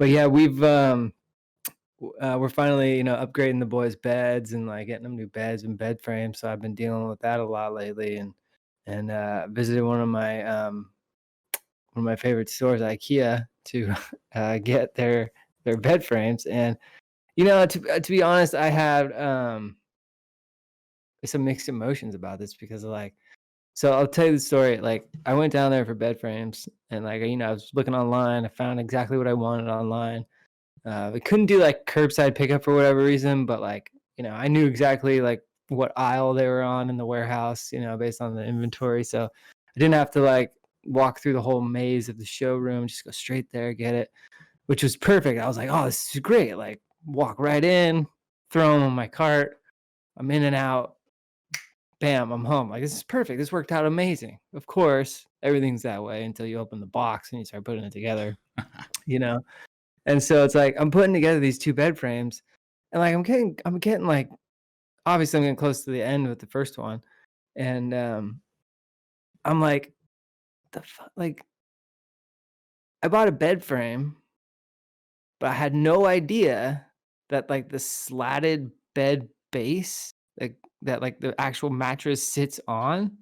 but yeah, we're finally, upgrading the boys' beds and like getting them new beds and bed frames. So I've been dealing with that a lot lately, and visited one of my favorite stores, IKEA, to get their bed frames. And to be honest, I had some mixed emotions about this because of like, so I'll tell you the story. Like, I went down there for bed frames, and like, I was looking online. I found exactly what I wanted online. We couldn't do like curbside pickup for whatever reason, but like, I knew exactly like what aisle they were on in the warehouse, based on the inventory. So I didn't have to like walk through the whole maze of the showroom, just go straight there, get it, which was perfect. I was like, oh, this is great. Like, walk right in, throw them on my cart. I'm in and out. Bam, I'm home. Like, this is perfect. This worked out amazing. Of course, everything's that way until you open the box and you start putting it together, you know? And so it's like I'm putting together these two bed frames, and like I'm getting like, obviously I'm getting close to the end with the first one, and I'm like, like, I bought a bed frame, but I had no idea that like the slatted bed base, like that like the actual mattress sits on,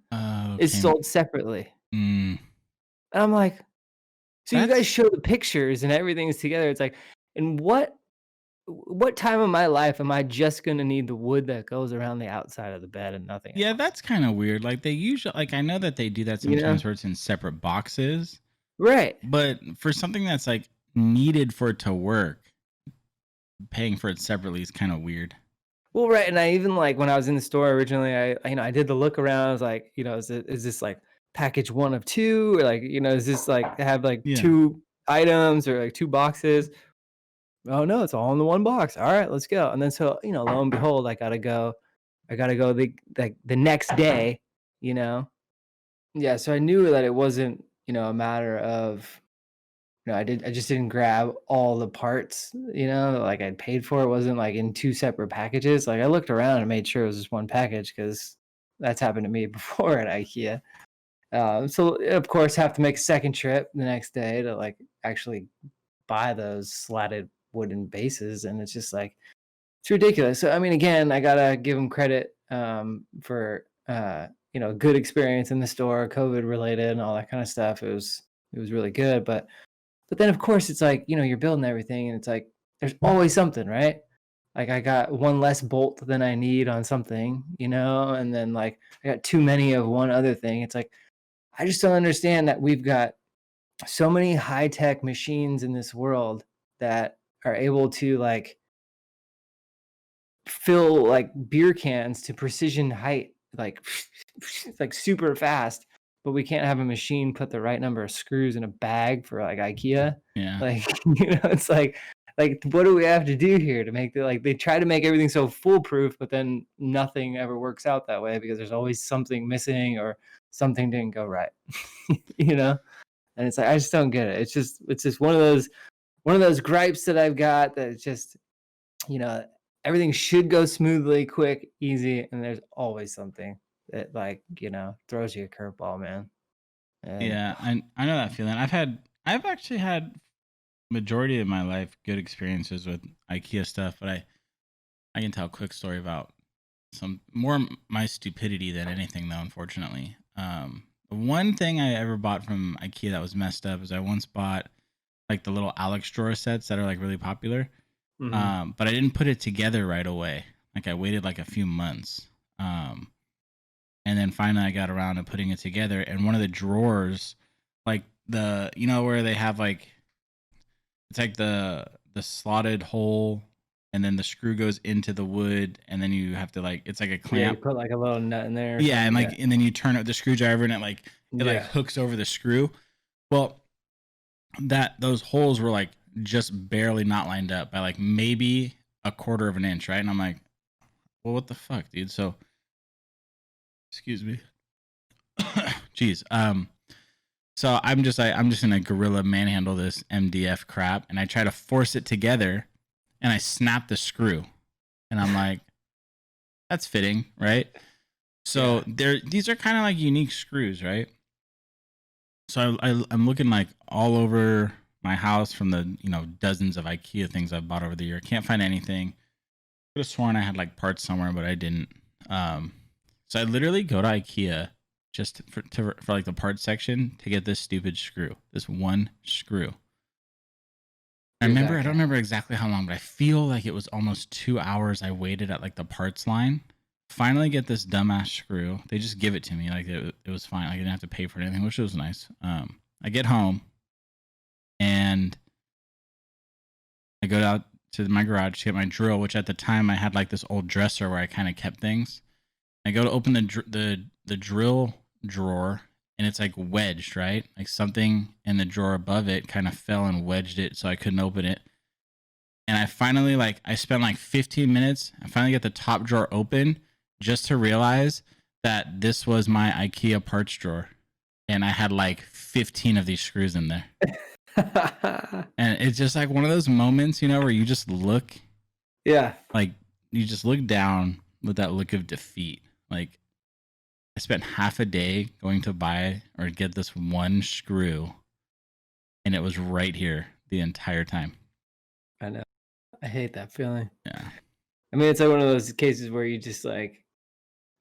is Okay. sold separately. Mm, And I'm like, so you guys that's show the pictures and everything's together. It's like, in what time of my life am I just gonna need the wood that goes around the outside of the bed and nothing yeah, else? that's kind of weird. Like they usually like I know that they do that You know? sometimes where it's in separate boxes, Right. but for something that's like needed for it to work, paying for it separately is kind of weird. Well, right, and I even, like, when I was in the store originally, I did the look around. I was like, is this, like, package 1 of 2? Or, like, is this, like, have, like, Yeah. 2 items or, like, 2 boxes? Oh, no, it's all in the 1 box. Alright, let's go. And then so, lo and behold, I gotta go the next day, you know? Yeah, so I knew that it wasn't, a matter of, I just didn't grab all the parts, like I'd paid for. It wasn't like in 2 separate packages. Like, I looked around and made sure it was just 1 package because that's happened to me before at IKEA. So of course, have to make a second trip the next day to like actually buy those slatted wooden bases, and it's just like it's ridiculous. So I mean, again, I gotta give them credit for good experience in the store, COVID related, and all that kind of stuff. It was really good, but then, of course, it's like, you're building everything, and it's like there's always something, right? Like, I got one less bolt than I need on something, and then, like, I got too many of one other thing. It's like, I just don't understand that we've got so many high-tech machines in this world that are able to, like, fill, like, beer cans to precision height, like, like, super fast, but we can't have a machine put the right number of screws in a bag for, like, IKEA. Yeah. Like, it's like, what do we have to do here to make they try to make everything so foolproof, but then nothing ever works out that way because there's always something missing or something didn't go right, you know? And it's like, I just don't get it. It's just one of those gripes that I've got that it's just, you know, everything should go smoothly, quick, easy, and there's always something that like, throws you a curveball, man. And Yeah, I know that feeling. I've actually had majority of my life good experiences with IKEA stuff, but I can tell a quick story about some more my stupidity than anything though, unfortunately. The one thing I ever bought from IKEA that was messed up is I once bought like the little Alex drawer sets that are like really popular. mhm. But I didn't put it together right away. Like I waited like a few months. And then finally I got around to putting it together, and one of the drawers, like the where they have like it's like the slotted hole, and then the screw goes into the wood, and then you have to like it's like a Yeah, you clamp. put like a little nut in there or Yeah, and something. Yeah. like and then you turn up the screwdriver, and it like Yeah. hooks over the screw. Well, that those holes were like just barely not lined up by like maybe a quarter of an inch, right? And I'm like, well, what the fuck, dude? So excuse me. Jeez. So I'm just gonna gorilla manhandle this MDF crap, and I try to force it together, and I snap the screw, and I'm like, that's fitting, right? So Yeah. these are kind of like unique screws, right? So I'm looking like all over my house from the dozens of IKEA things I've bought over the year. Can't find anything. Could have sworn I had like parts somewhere, but I didn't. So I literally go to IKEA just for like the parts section to get this stupid screw, this one screw. I don't remember exactly how long, but I feel like it was almost 2 hours I waited at like the parts line. Finally get this dumbass screw. They just give it to me. Like it was fine. Like I didn't have to pay for anything, which was nice. I get home and I go out to my garage to get my drill, which at the time I had like this old dresser where I kind of kept things. I go to open the drill drawer and it's like wedged, right? Like something in the drawer above it kind of fell and wedged it so I couldn't open it. And I finally I spent like 15 minutes. I finally get the top drawer open just to realize that this was my IKEA parts drawer. And I had like 15 of these screws in there. And it's just like one of those moments, where you just look. Yeah. Like you just look down with that look of defeat. Like I spent half a day going to buy or get this one screw. And it was right here the entire time. I know. I hate that feeling. Yeah. I mean, it's like one of those cases where you just like,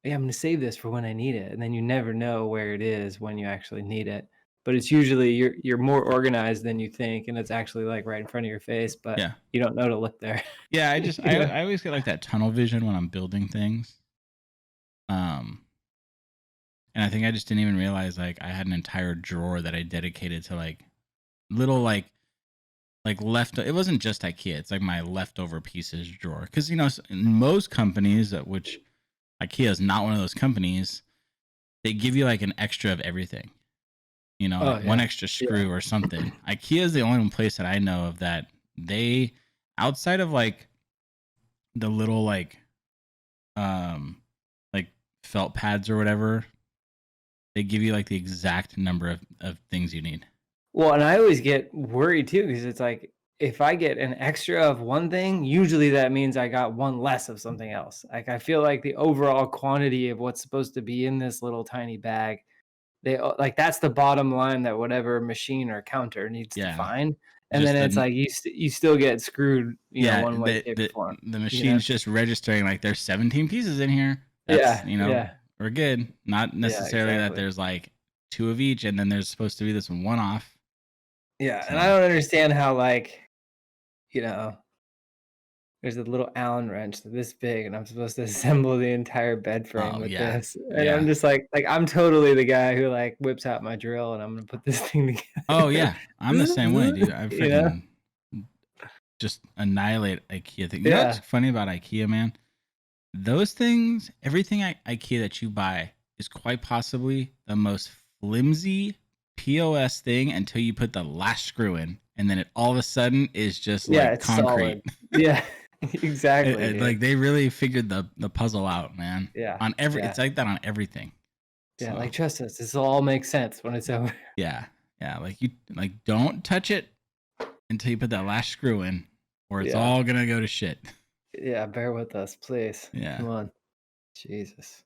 yeah, I'm going to save this for when I need it. And then you never know where it is when you actually need it. But it's usually you're more organized than you think. And it's actually like right in front of your face, but Yeah. you don't know to look there. Yeah. I always get like that tunnel vision when I'm building things. And I think I just didn't even realize like I had an entire drawer that I dedicated to like little like left. It wasn't just IKEA. It's like my leftover pieces drawer. Because most companies, which IKEA is not one of those companies, they give you like an extra of everything. One extra screw or something. IKEA is the only one place that I know of that they, outside of like the little like felt pads or whatever, they give you like the exact number of things you need. Well, and I always get worried too, because it's like if I get an extra of one thing, usually that means I got one less of something else. Like I feel like the overall quantity of what's supposed to be in this little tiny bag, like that's the bottom line that whatever machine or counter needs to find. And Just then it's like you still get screwed, one way, shape, or form. The machine's just registering like there's 17 pieces in here. That's, we're good. Not necessarily that there's like 2 of each and then there's supposed to be this one off. Yeah, and I don't understand how there's a little Allen wrench this big, and I'm supposed to assemble the entire bed frame with this. And I'm just like I'm totally the guy who like whips out my drill and I'm gonna put this thing together. Oh yeah, I'm the same way, dude. I freaking just annihilate IKEA things. You know what's funny about IKEA, man? Those things, everything IKEA that you buy is quite possibly the most flimsy POS thing until you put the last screw in, and then it all of a sudden is just like concrete. Yeah, exactly. Like they really figured the puzzle out, man. Yeah. It's like that on everything. Yeah, like trust us, this will all make sense when it's over. Yeah. Like you don't touch it until you put that last screw in, or it's all gonna go to shit. Yeah, bear with us, please. Yeah. Come on. Jesus.